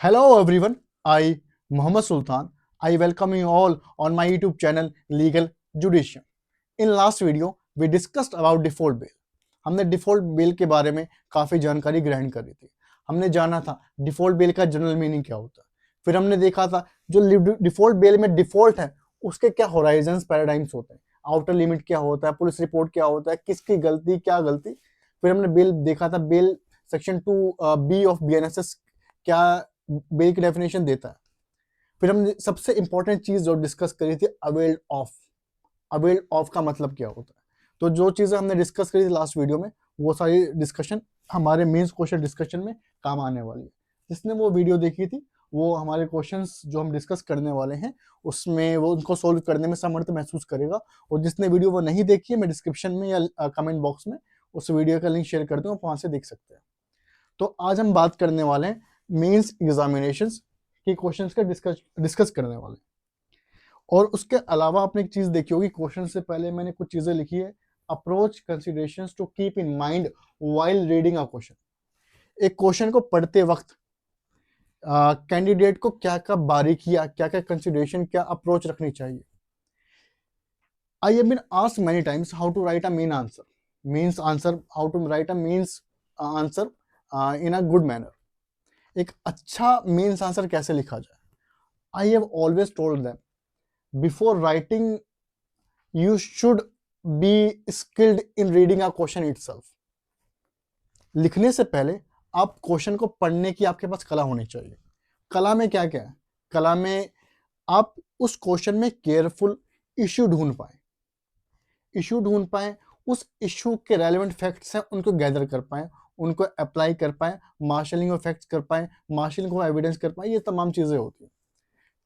Hello everyone, I Muhammad Sultan. I welcome you all on my YouTube channel Legal Judicium. In last video, we discussed about default bail. हमने default bell के बारे में काफ़ी जानकारी ग्रहण करी थी। हमने जाना था डिफॉल्ट बेल का जनरल मीनिंग क्या होता है। फिर हमने देखा था जो डिफॉल्ट बेल में डिफॉल्ट है उसके क्या होराइजन्स पैराडाइम्स होते हैं, आउटर लिमिट क्या होता है, पुलिस रिपोर्ट क्या होता है, किसकी गलती क्या गलती। फिर हमने बेल देखा था bail section 2B of BNSS क्या बेल की डेफिनेशन देता है। फिर हमने सबसे इंपॉर्टेंट चीज जो डिस्कस करी थी अवेल्ड ऑफ। अवेल्ड ऑफ का मतलब क्या होता है। तो जो चीजें हमने डिस्कस करी थी लास्ट वीडियो में वो सारी डिस्कशन हमारे मेंस क्वेश्चन डिस्कशन में काम आने वाली है। जिसने वो वीडियो देखी थी वो हमारे क्वेश्चंस जो हम डिस्कस करने वाले हैं उसमें वो उनको सोल्व करने में समर्थ महसूस करेगा। और जिसने वीडियो वो नहीं देखी है मैं डिस्क्रिप्शन में या कमेंट बॉक्स में उस वीडियो का लिंक शेयर कर दूँ, आप वहां से देख सकते हैं। तो आज हम बात करने वाले हैं मेंस एग्जामिनेशंस के क्वेश्चंस का डिस्कस करने वाले हैं। और उसके अलावा आपने एक चीज देखी होगी, क्वेश्चन से पहले मैंने कुछ चीजें लिखी है। Approach considerations to keep in mind while reading a question. एक क्वेश्चन को पढ़ते वक्त कैंडिडेट को क्या क्या बारीकियां, क्या क्या कंसिडरेशन, क्या अप्रोच रखनी चाहिए। I have been asked many times how to write a means answer, how to write a means answer in a good manner। एक अच्छा मीन्स आंसर कैसे लिखा जाए। I have always told them before writing you should be skilled in reading a question itself. लिखने से पहले आप question को पढ़ने की आपके पास कला होनी चाहिए। कला में क्या क्या है? कला में आप उस क्वेश्चन में केयरफुल इश्यू ढूंढ पाए, उस इश्यू के रेलेवेंट फैक्ट्स हैं उनको गैदर कर पाए, उनको अप्लाई कर पाए, मार्शलिंग ऑफ फैक्ट्स कर पाए, मार्शलिंग ऑफ एविडेंस कर पाए। ये तमाम चीजें होती हैं।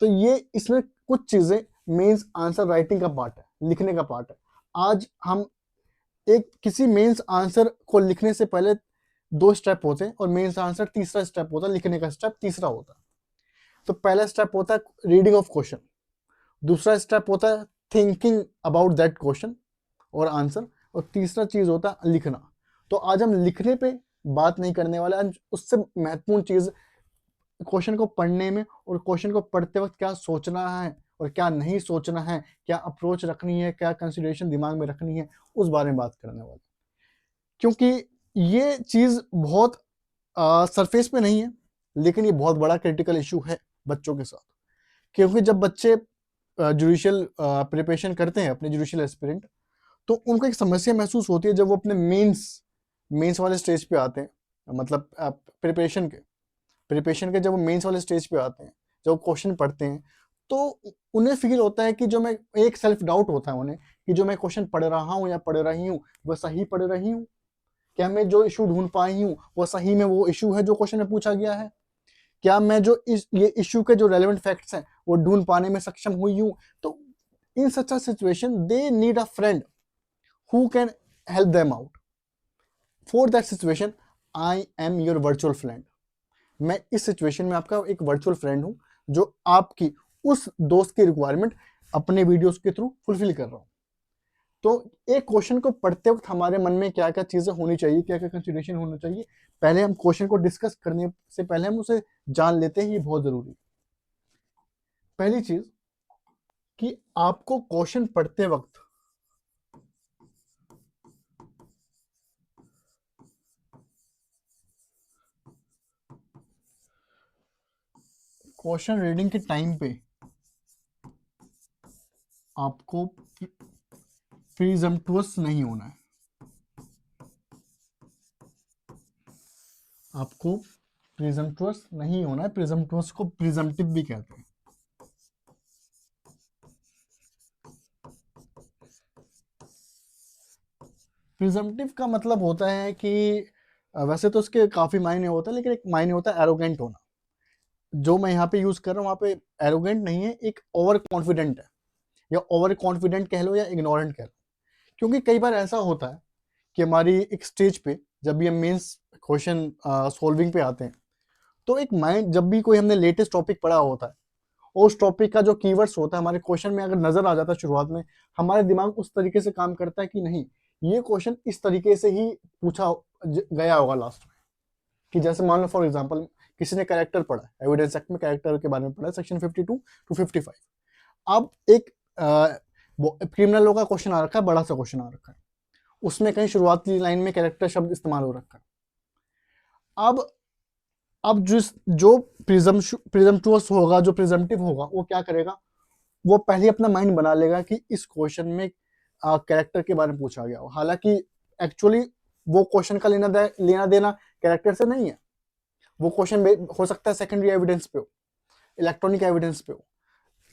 तो ये इसमें कुछ चीजें मेंस आंसर राइटिंग का पार्ट है, लिखने का पार्ट है। आज हम एक किसी मेंस आंसर को लिखने से पहले 2 स्टेप होते हैं और मेंस आंसर तीसरा स्टेप होता है, लिखने का स्टेप तीसरा होता है। तो पहला स्टेप होता है रीडिंग ऑफ क्वेश्चन, दूसरा स्टेप होता है थिंकिंग अबाउट दैट क्वेश्चन और आंसर, और तीसरा चीज होता है लिखना। तो आज हम लिखने पे बात नहीं करने वाले। आज उससे महत्वपूर्ण चीज क्वेश्चन को पढ़ने में और क्वेश्चन को पढ़ते वक्त क्या सोचना है और क्या नहीं सोचना है, क्या अप्रोच रखनी है, क्या कंसिडरेशन दिमाग में रखनी है, उस बारे में बात करने वाले। क्योंकि ये चीज बहुत सरफेस पे नहीं है, लेकिन ये बहुत बड़ा क्रिटिकल इशू है बच्चों के साथ। क्योंकि जब बच्चे जुडिशियल प्रिपरेशन करते हैं, अपने जुडिशियल एस्पिरेंट, तो उनको एक समस्या महसूस होती है जब वो अपने मेंस वाले स्टेज पे आते हैं। मतलब प्रिपरेशन के जब वो मेंस वाले स्टेज पे आते हैं, जब वो क्वेश्चन पढ़ते हैं, तो उन्हें फील होता है कि जो मैं एक सेल्फ डाउट होता है उन्हें कि जो मैं क्वेश्चन पढ़ रहा हूँ या पढ़ रही हूँ वह सही पढ़ रही हूँ, क्या मैं जो इशू ढूंढ पाई हूँ वो सही में वो इशू है जो क्वेश्चन में पूछा गया है, क्या मैं जो ये इशू के जो रेलेवेंट फैक्ट्स हैं वो ढूंढ पाने में सक्षम हुई हूँ। तो in such a situation they need a friend who can help them out. For that situation I am your virtual friend. मैं इस सिचुएशन में आपका एक वर्चुअल फ्रेंड हूं जो आपकी उस दोस्त की रिक्वायरमेंट अपने वीडियोस के थ्रू फुलफिल कर रहा हूं। तो एक क्वेश्चन को पढ़ते वक्त हमारे मन में क्या क्या चीजें होनी चाहिए, क्या क्या कंसिडरेशन होना चाहिए, पहले हम क्वेश्चन को डिस्कस करने से पहले हम उसे जान लेते हैं, ये बहुत जरूरी है। पहली चीज कि आपको क्वेश्चन पढ़ते वक्त क्वेश्चन रीडिंग के टाइम पे आपको प्रिजम्पटुअस नहीं होना है। आपको प्रिजम्पटुअस नहीं होना है। प्रिजम्पटुअस को प्रिजम्पटिव भी कहते हैं। प्रिजम्पटिव का मतलब होता है कि वैसे तो उसके काफी मायने होता है, लेकिन एक मायने होता है एरोगेंट होना। जो मैं यहाँ पे यूज कर रहा हूँ वहाँ पे एरोगेंट नहीं है, एक ओवर कॉन्फिडेंट है, या ओवर कॉन्फिडेंट कह लो या इग्नोरेंट कह लो। क्योंकि कई बार ऐसा होता है कि हमारी एक स्टेज पे जब भी हम मेंस क्वेश्चन सोल्विंग पे आते हैं, तो एक माइंड जब भी कोई हमने लेटेस्ट टॉपिक पढ़ा होता है और उस टॉपिक का जो कीवर्ड्स होता है हमारे क्वेश्चन में अगर नजर आ जाता है शुरुआत में, हमारे दिमाग उस तरीके से काम करता है कि नहीं ये क्वेश्चन इस तरीके से ही पूछा गया होगा लास्ट में। कि जैसे मान लो फॉर एग्जांपल किसी ने कैरेक्टर पढ़ा, एविडेंस एक्ट में कैरेक्टर के बारे में पढ़ा, सेक्शन 52 टू 55। अब एक क्रिमिनल लॉ का क्वेश्चन आ रखा है, बड़ा सा क्वेश्चन आ रखा है, उसमें कहीं शुरुआती लाइन में कैरेक्टर शब्द इस्तेमाल हो रखा है। अब जो प्रिजम्पटुअस होगा, जो प्रिजम्पटिव होगा, वो क्या करेगा, वो पहले अपना माइंड बना लेगा कि इस क्वेश्चन में कैरेक्टर के बारे में पूछा गया हो। हालांकि एक्चुअली वो क्वेश्चन का लेना देना कैरेक्टर से नहीं है। वो क्वेश्चन हो सकता है सेकेंडरी एविडेंस पे हो, इलेक्ट्रॉनिक एविडेंस पे हो,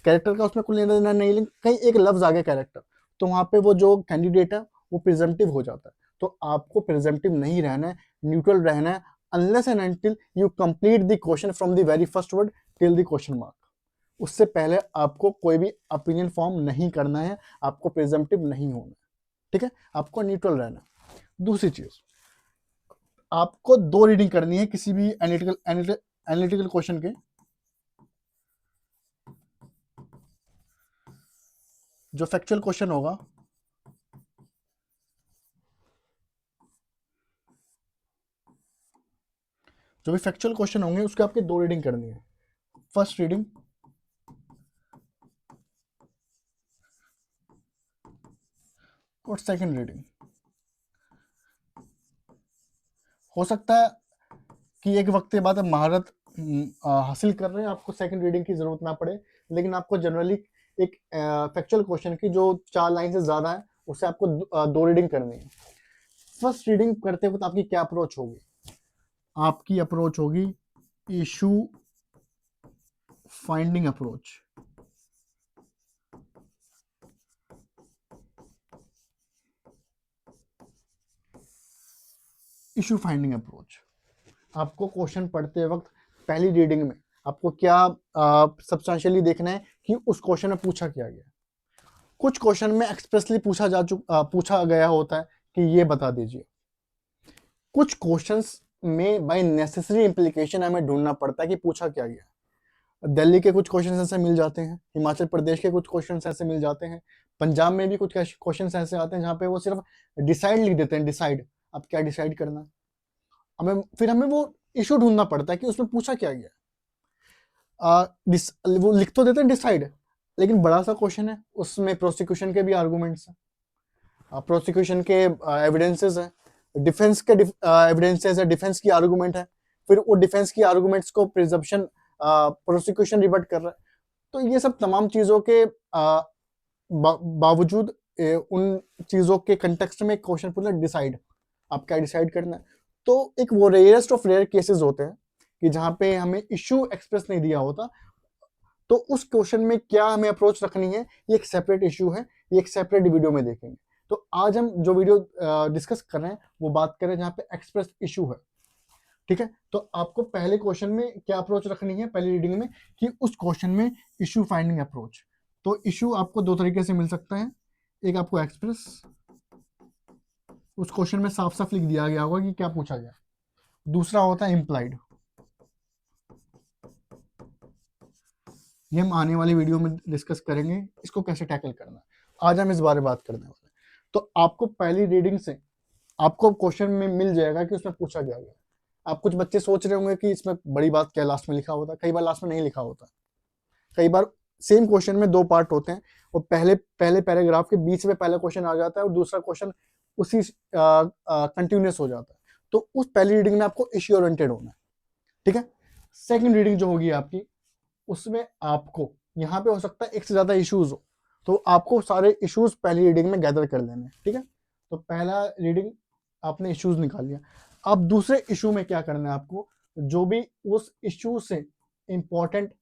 कैरेक्टर का उसमें कोई लेना देना नहीं, लेकिन कहीं एक लफ्ज आ गया कैरेक्टर, तो वहां पे वो जो कैंडिडेट है वो प्रिजम्पटिव हो जाता है। तो आपको प्रिजम्पटिव नहीं रहना है, न्यूट्रल रहना है, unless and until you complete the question from the very first word till the question mark. उससे पहले आपको कोई भी ओपिनियन फॉर्म नहीं करना है, आपको प्रिजम्पटिव नहीं होना है, ठीक है, आपको न्यूट्रल रहना है। दूसरी चीज, आपको 2 रीडिंग करनी है किसी भी एनालिटिकल क्वेश्चन के। जो फैक्चुअल क्वेश्चन होगा, जो भी फैक्चुअल क्वेश्चन होंगे उसके आपके 2 रीडिंग करनी है। फर्स्ट रीडिंग और सेकंड रीडिंग। हो सकता है कि एक वक्त के बाद आप महारत हासिल कर रहे हैं, आपको सेकंड रीडिंग की जरूरत ना पड़े, लेकिन आपको जनरली एक फैक्चुअल क्वेश्चन की जो 4 लाइन से ज्यादा है उससे आपको 2 रीडिंग करनी है। फर्स्ट रीडिंग करते वक्त आपकी क्या अप्रोच होगी? आपकी अप्रोच होगी issue finding approach. Issue finding approach. आपको क्वेश्चन पढ़ते वक्त पहली रीडिंग में आपको क्या सब्सटेंशियली देखना है कि उस क्वेश्चन में पूछा क्या गया। कुछ क्वेश्चन में एक्सप्रेसली पूछा गया होता है कि ये बता दीजिए। कुछ क्वेश्चंस में बाय नेसेसरी इंप्लीकेशन हमें ढूंढना पड़ता है कि पूछा क्या गया। दिल्ली के कुछ क्वेश्चन ऐसे मिल जाते हैं, हिमाचल प्रदेश के कुछ क्वेश्चन ऐसे मिल जाते हैं, पंजाब में भी कुछ क्वेश्चन ऐसे आते हैं जहाँ पे वो सिर्फ डिसाइड लिख देते हैं, डिसाइड, अब क्या डिसाइड करना है। हमें वो इशू ढूंढना पड़ता है कि उसमें पूछा क्या गया। वो लिख तो देते हैं डिसाइड, लेकिन बड़ा सा क्वेश्चन है, उसमें प्रोसिक्यूशन के भी आर्गूमेंट्स हैं, प्रोसिक्यूशन के एविडेंसेस हैं, डिफेंस के एविडेंसेस है, डिफेंस की आर्गूमेंट है, फिर वो डिफेंस की आर्गूमेंट्स को प्रिजम्पशन प्रोसिक्यूशन रिबट कर रहा है। तो ये सब तमाम चीजों के बावजूद उन चीजों के कंटेक्स्ट में क्वेश्चन पूछना डिसाइड, आप क्या डिसाइड करना है। तो एक वो रेयरेस्ट ऑफ रेयर केसेस होते हैं कि जहां पे हमें इश्यू एक्सप्रेस नहीं दिया होता, तो उस क्वेश्चन में क्या हमें अप्रोच रखनी है, ये एक सेपरेट इश्यू है, ये एक सेपरेट वीडियो में देखेंगे। तो आज हम जो वीडियो डिस्कस कर रहे हैं वो बात करें जहां पे एक्सप्रेस इश्यू है, ठीक है। तो आपको पहले क्वेश्चन में क्या अप्रोच रखनी है पहली रीडिंग में, कि उस क्वेश्चन में इश्यू फाइंडिंग अप्रोच। तो इश्यू आपको 2 तरीके से मिल सकता है, एक आपको एक्सप्रेस, उस क्वेश्चन में साफ साफ लिख दिया गया होगा कि क्या पूछा गया। दूसरा होता है इम्प्लाइड, ये हम आने वाली वीडियो में डिस्कस करेंगे इसको कैसे टैकल करना है। आज हम इस बारे में बात करने वाले हैं। तो आपको पहली रीडिंग से आपको क्वेश्चन में मिल जाएगा कि उसमें पूछा गया है। आप कुछ बच्चे सोच रहे होंगे कि इसमें बड़ी बात क्या लास्ट में लिखा होता है, कई बार लास्ट में नहीं लिखा होता। कई बार सेम क्वेश्चन में 2 पार्ट होते हैं और पहले पैराग्राफ के बीच में पहला क्वेश्चन आ जाता है और दूसरा क्वेश्चन उसी कंटिन्यूस हो जाता है। तो उस पहली रीडिंग में आपको इश्यू ओरिएंटेड होना है, ठीक है। सेकंड रीडिंग जो होगी आपकी, उसमें आपको यहाँ पे हो सकता है एक से ज्यादा इश्यूज हो, तो आपको सारे इश्यूज पहली रीडिंग में गैदर कर लेने हैं, ठीक है। तो पहला रीडिंग आपने इश्यूज निकाल लिया। अब दूसरे इशू में क्या करना है आपको, जो भी उस इश्यू से इंपॉर्टेंट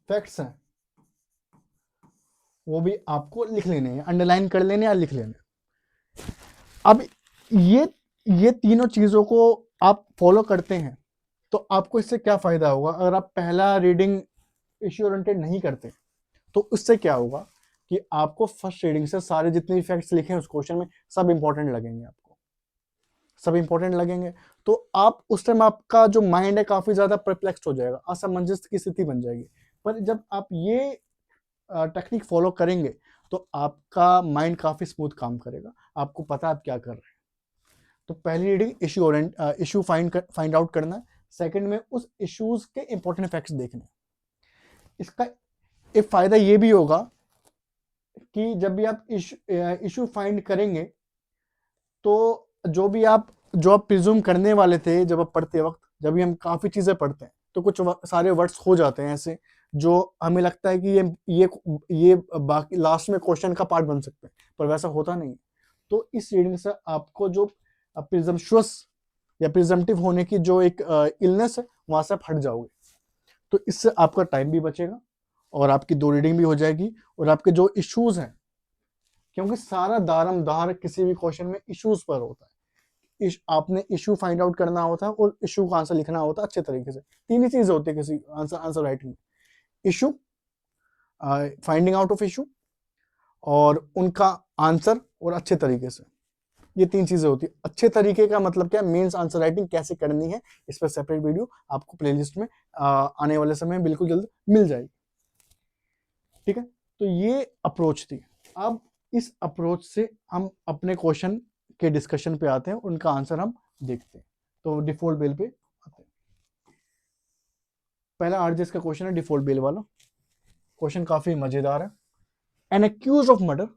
फैक्ट्स हैं वो भी आपको लिख लेने हैं, अंडरलाइन कर लेने या लिख लेने। अब ये तीनों चीजों को आप फॉलो करते हैं तो आपको इससे क्या फायदा होगा। अगर आप पहला रीडिंग इश्यू ओरिएंटेड नहीं करते तो उससे क्या होगा कि आपको फर्स्ट रीडिंग से सारे जितने भी फैक्ट्स लिखे हैं उस क्वेश्चन में सब इंपॉर्टेंट लगेंगे, आपको सब इंपॉर्टेंट लगेंगे। तो आप उस टाइम आपका जो माइंड है काफी ज्यादा परप्लेक्स्ड हो जाएगा, असमंजस की स्थिति बन जाएगी। पर जब आप ये टेक्निक फॉलो करेंगे तो आपका माइंड काफी स्मूथ काम करेगा, आपको पता आप क्या कर रहे हैं। तो पहली रीडिंग इशू फाइंड आउट करना है, सेकंड में उस इश्यूज के इंपॉर्टेंट फैक्ट्स देखने हैं। इसका एक फायदा ये भी होगा कि जब भी आप इशू फाइंड करेंगे तो जो आप प्रिज्यूम करने वाले थे जब आप पढ़ते वक्त, जब भी हम काफी चीजें पढ़ते हैं तो कुछ सारे वर्ड्स हो जाते हैं ऐसे जो हमें लगता है कि ये बाकी लास्ट में क्वेश्चन का पार्ट बन सकते हैं, पर वैसा होता नहीं। तो इस रीडिंग से आपको जो प्रिजम्पशुअस या प्रिजम्पटिव होने की जो एक इलनेस है वहां से आप हट जाओगे। तो इससे आपका टाइम भी बचेगा और आपकी 2 रीडिंग भी हो जाएगी, और आपके जो इश्यूज हैं, क्योंकि सारा दारमदार किसी भी क्वेश्चन में इश्यूज पर होता है। आपने इशू फाइंड आउट करना होता है और इशू का आंसर लिखना होता है अच्छे तरीके से। 3 ही चीजें होती है किसी आंसर राइटिंग में: issue, finding out of issue, और उनका आंसर, और अच्छे तरीके से। ये 3 चीजें होती है। अच्छे तरीके का मतलब क्या, मीन्स आंसर राइटिंग कैसे करनी है, इस पर सेपरेट वीडियो आपको प्लेलिस्ट में आने वाले समय में बिल्कुल जल्द मिल जाएगी। ठीक है, तो ये अप्रोच थी। अब इस अप्रोच से हम अपने क्वेश्चन के डिस्कशन पे आते हैं, उनका आंसर हम देखते हैं। तो डिफॉल्ट बेल पे आते हैं। पहला आरजेएस का क्वेश्चन है डिफॉल्ट बेल वाला। क्वेश्चन काफी मजेदार है। An accused of murder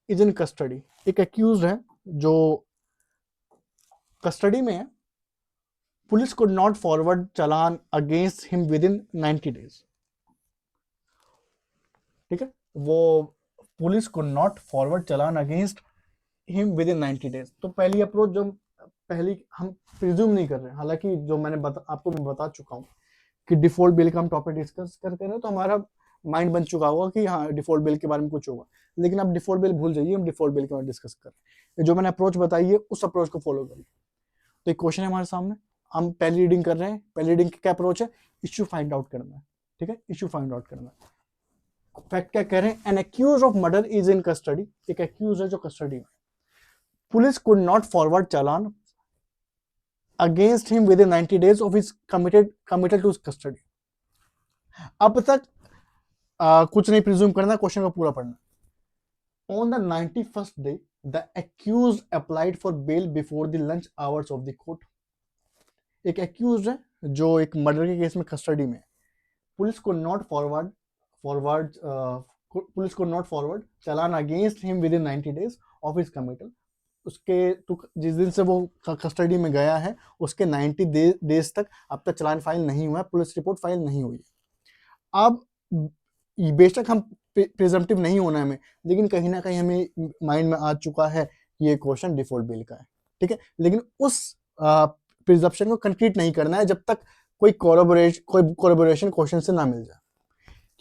is in custody. एक एक्यूज है जो कस्टडी में है। Police could not forward challan against him within 90 days. ठीक है, वो police could not forward challan against him within 90 days. तो पहली अप्रोच जो पहली हम प्रिज्यूम नहीं कर रहे हैं, हालांकि जो मैंने आपको मैं बता चुका हूँ कि डिफॉल्ट बिल का हम टॉपिक डिस्कस करते हैं तो हमारा माइंड बन चुका होगा कि हाँ डिफॉल्ट बिल के बारे में कुछ होगा, लेकिन आप डिफॉल्ट बिल भूल जाइए, हम डिफॉल्ट बिल के बारे में डिस्कस कर रहे हैं। जो मैंने अप्रोच बताई है उस अप्रोच को फॉलो करिए। तो एक क्वेश्चन है हमारे सामने, हम पहली रीडिंग कर रहे हैं। पहली रीडिंग की क्या अप्रोच है, इश्यू फाइंड आउट करना है। ठीक है, इश्यू फाइंड आउट करना है। फैक्ट क्या कह रहे हैं, an accused of murder is in custody. एक एक्यूज है जो कस्टडी में। Police could not forward challan against him within 90 days of his committed to custody. अब तक कुछ नहीं प्रिज्यूम करना, क्वेश्चन को पूरा पढ़ना। On the 91st day, the accused applied for bail before the lunch hours of the court. एक accused है जो एक मर्डर के केस में कस्टडी में है। पुलिस को not forward challan against him within 90 days of his committal. उसके जिस दिन से वो कस्टडी में गया है उसके 90 डेज तक अब तक चालान फाइल नहीं हुआ है, पुलिस रिपोर्ट फाइल नहीं हुई है। अब बेशक हम प्रिजम्पटिव नहीं होना है हमें, लेकिन कहीं ना कहीं हमें माइंड में आ चुका है ये क्वेश्चन डिफॉल्ट बेल का है। ठीक है, लेकिन उस प्रिजम्पशन को कंक्रीट नहीं करना है जब तक कोई कोलैबोरेशन क्वेश्चन से ना मिल जाए,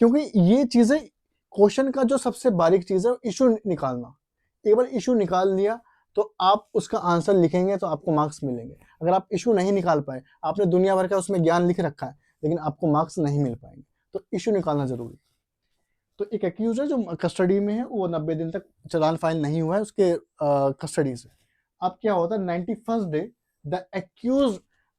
क्योंकि ये चीजें क्वेश्चन का जो सबसे बारीक चीज है इशू निकालना। एक बार इशू निकाल लिया तो आप उसका आंसर लिखेंगे तो आपको मार्क्स मिलेंगे। अगर आप इशू नहीं निकाल पाए, आपने दुनिया भर का उसमें ज्ञान लिख रखा है लेकिन आपको मार्क्स नहीं मिल पाएंगे, तो इशू निकालना जरूरी। तो एक एक्यूज है जो कस्टडी में है, वो 90 दिन तक चालान फाइल नहीं हुआ है उसके कस्टडी से। अब क्या होता है, 91st day the accused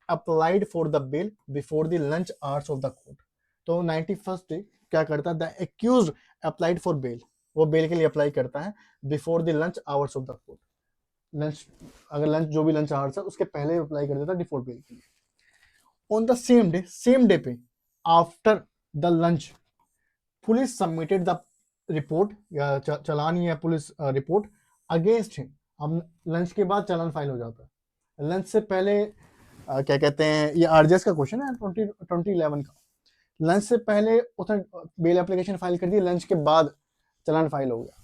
applied for the bail before the lunch hours of the court. तो 91st डे क्या करता है, the accused applied for bail, वो बेल के लिए अप्लाई करता है before the lunch hours of the court. Lunch, अगर लंच जो भी लंच आवर्स है उसके पहले अप्लाई कर देता है डिफॉल्ट बेल के लिए। ऑन द सेम डे पे after the lunch police submitted the report या चालान या पुलिस रिपोर्ट अगेंस्ट हिम। अब लंच के बाद चालान फाइल हो जाता है। लंच से पहले क्या कहते हैं, ये आरजेएस का क्वेश्चन है 2011 का। लंच से पहले उसने बेल एप्लीकेशन फाइल कर दी, लंच के बाद चालान फाइल हो गया।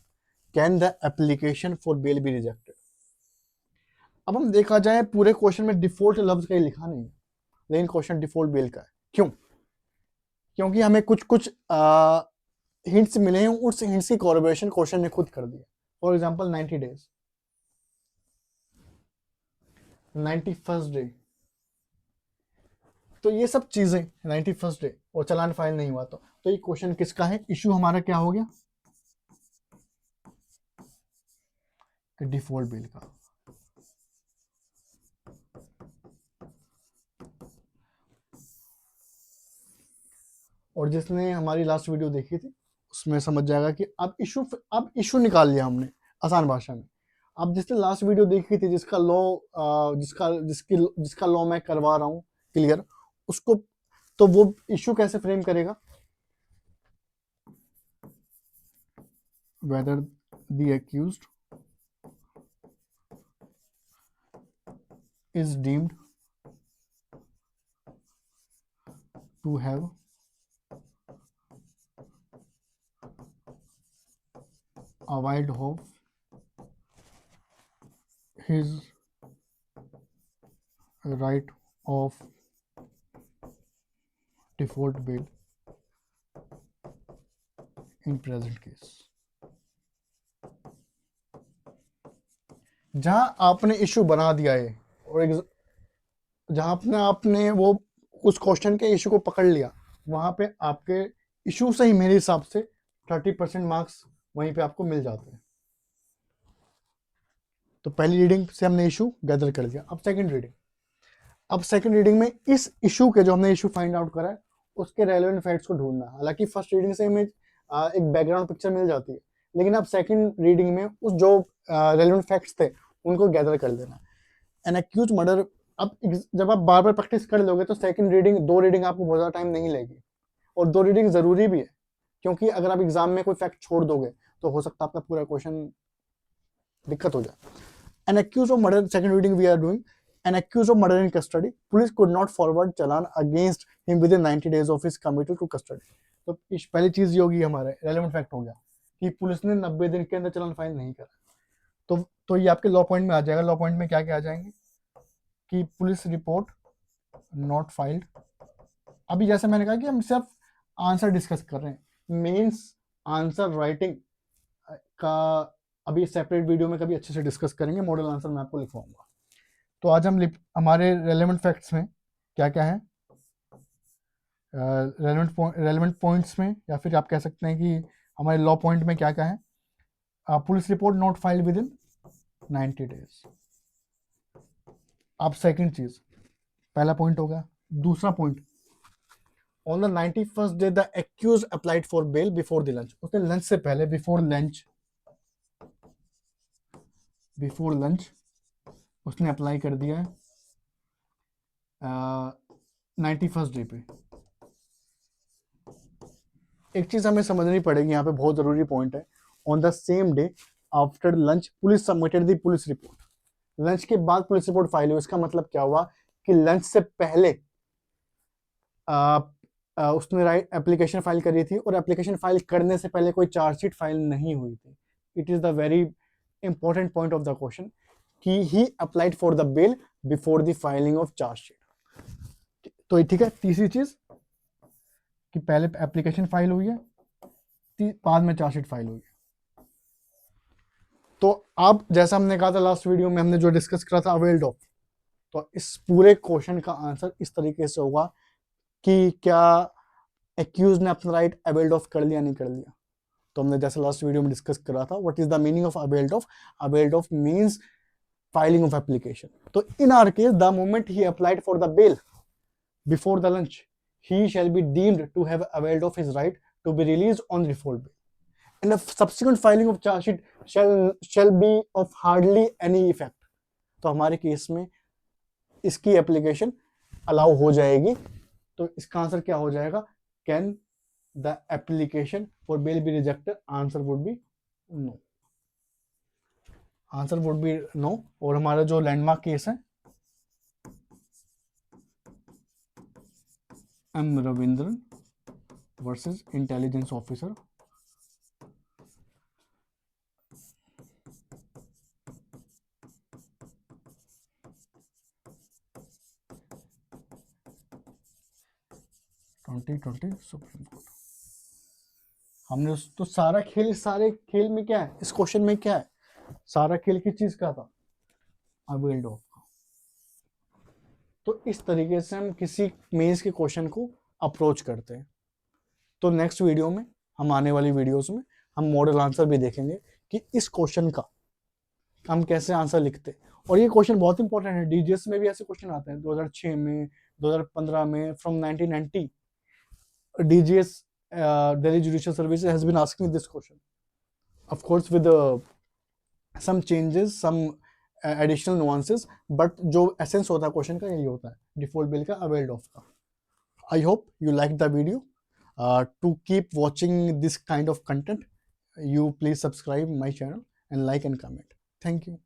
Can the application for bail be rejected. अब हम देखा जाए पूरे क्वेश्चन में डिफॉल्ट लफ्ज कहीं लिखा नहीं है, लेकिन क्वेश्चन डिफॉल्ट बेल का है। क्यों? क्योंकि हमें कुछ हिंट्स मिले हैं, उस हिंट्स की कोलैबोरेशन क्वेश्चन ने खुद कर दिया। For example 90 days, 91st day, तो ये सब चीजें 91st डे और चालान फाइल नहीं हुआ तो ये क्वेश्चन किसका है, इशू हमारा क्या हो गया, डिफॉल्ट बिल का। और जिसने हमारी लास्ट वीडियो देखी थी उसमें समझ जाएगा कि अब इशू निकाल लिया हमने आसान भाषा में। आप जिसने लास्ट वीडियो देखी थी, जिसका लॉ जिसका लॉ मैं करवा रहा हूँ क्लियर, उसको तो वो इशू कैसे फ्रेम करेगा, whether the accused is deemed to have availed of his right of default bail in present case। जहां आपने इशू बना दिया है और जहां आपने आपने वो उस क्वेश्चन के इशू को पकड़ लिया, वहां पे आपके इशू से ही मेरे हिसाब से 30% मार्क्स वहीं पे आपको मिल जाते हैं। तो पहली रीडिंग से हमने इशू गैदर कर लिया। अब सेकंड रीडिंग में इस इशू के जो हमने इशू फाइंड आउट करा है उसके रेलेवेंट फैक्ट्स को ढूंढना। हालांकि फर्स्ट रीडिंग से हमें एक बैकग्राउंड पिक्चर मिल जाती है, लेकिन अब सेकंड रीडिंग में उस जो रेलेवेंट फैक्ट्स थे उनको गैदर कर लेना। एन एक्यूज मर्डर, अब जब आप बार बार प्रैक्टिस कर लोगे तो सेकंड रीडिंग, 2 रीडिंग आपको बहुत ज़्यादा टाइम नहीं लेगी, और 2 रीडिंग ज़रूरी भी है, क्योंकि अगर आप एग्जाम में कोई फैक्ट छोड़ दोगे तो हो सकता है आपका पूरा क्वेश्चन दिक्कत हो जाए। An accused of murder, second reading we are doing. An accused of murder in custody. Police could not forward challan against him within 90 days of his committal to custody. तो पहली चीज ये होगी, हमारे रेलेवेंट फैक्ट हो गया कि police ने 90 दिन के अंदर चालान फाइल नहीं करा। तो ये आपके लॉ पॉइंट में आ जाएगा। लॉ पॉइंट में क्या क्या आ जाएंगे कि पुलिस रिपोर्ट नॉट फाइल्ड। अभी जैसे मैंने कहा कि हम सिर्फ आंसर डिस्कस कर रहे हैं, मीन्स आंसर राइटिंग का अभी सेपरेट वीडियो में कभी अच्छे से डिस्कस करेंगे, मॉडल आंसर मैं आपको लिखवाऊंगा। तो आज हम हमारे रेलेवेंट फैक्ट्स में क्या क्या है, रेलेवेंट पॉइंट्स में, या फिर आप कह सकते हैं कि हमारे लॉ पॉइंट में क्या क्या है। Police report not filed within 90 days. अब सेकंड चीज, पहला पॉइंट हो गया। दूसरा point, on the 91st day the accused applied for bail before the lunch. उसने लंच से पहले, बिफोर लंच उसने अप्लाई कर दिया है 91st डे पे। एक चीज हमें समझनी पड़ेगी, यहाँ पे बहुत जरूरी पॉइंट है। On the same day after lunch police submitted the police report. Lunch के बाद पुलिस रिपोर्ट फाइल हुई, इसका मतलब क्या हुआ कि लंच से पहले उसने राइट एप्लीकेशन फाइल करी थी, और एप्लीकेशन फाइल करने से पहले कोई चार्जशीट फाइल नहीं हुई थी। It is the very important point of the question कि he applied for the bail before the filing of chargesheet. तो ठीक है। तीसरी चीज कि पहले एप्लीकेशन फाइल हुई है, बाद में चार्जशीट फाइल हुई है। तो अब जैसा हमने कहा था लास्ट वीडियो में, हमने जो डिस्कस करा था अवेल्ड ऑफ, तो इस पूरे क्वेश्चन का आंसर इस तरीके से होगा कि क्या एक्यूज ने अपना राइट अवेल्ड ऑफ कर लिया, नहीं कर लिया। तो हमने जैसे लास्ट वीडियो में डिस्कस करा था, what is the meaning of availed of. Availed of means filing of application. So in our case, the moment he applied for the bail before the lunch, he shall be deemed to have availed of his right to be released on default bail, and the subsequent filing of charge sheet shall be of hardly any effect. तो हमारे case में इसकी application allow हो जाएगी। तो इसका answer क्या हो जाएगा, can the application for bail be rejected? Answer would be no. Answer would be no. और हमारा जो लैंडमार्क केस है, M Ravindran versus intelligence officer, supreme court. हमने तो सारा खेल में क्या है, इस क्वेश्चन में क्या है, सारा खेल किस चीज का था, अवेल्ड ऑफ का। तो इस तरीके से हम किसी मेंस के क्वेश्चन को अप्रोच करते हैं। तो नेक्स्ट वीडियो में, हम आने वाली वीडियोस में हम मॉडल आंसर भी देखेंगे कि इस क्वेश्चन का हम कैसे आंसर लिखते हैं। और ये क्वेश्चन बहुत इंपॉर्टेंट है, डीजीएस में भी ऐसे क्वेश्चन आते हैं 2006 में, 2015 में, from 1990 DGS Delhi Judicial Services has been asking this question, of course with some changes, some additional nuances, but जो एसेंस होता है क्वेश्चन का यही होता है, डिफॉल्ट बिल का अवेल्ड ऑफ का. I hope you like the video. To keep watching this kind of content, you please subscribe my channel and like and comment. Thank you.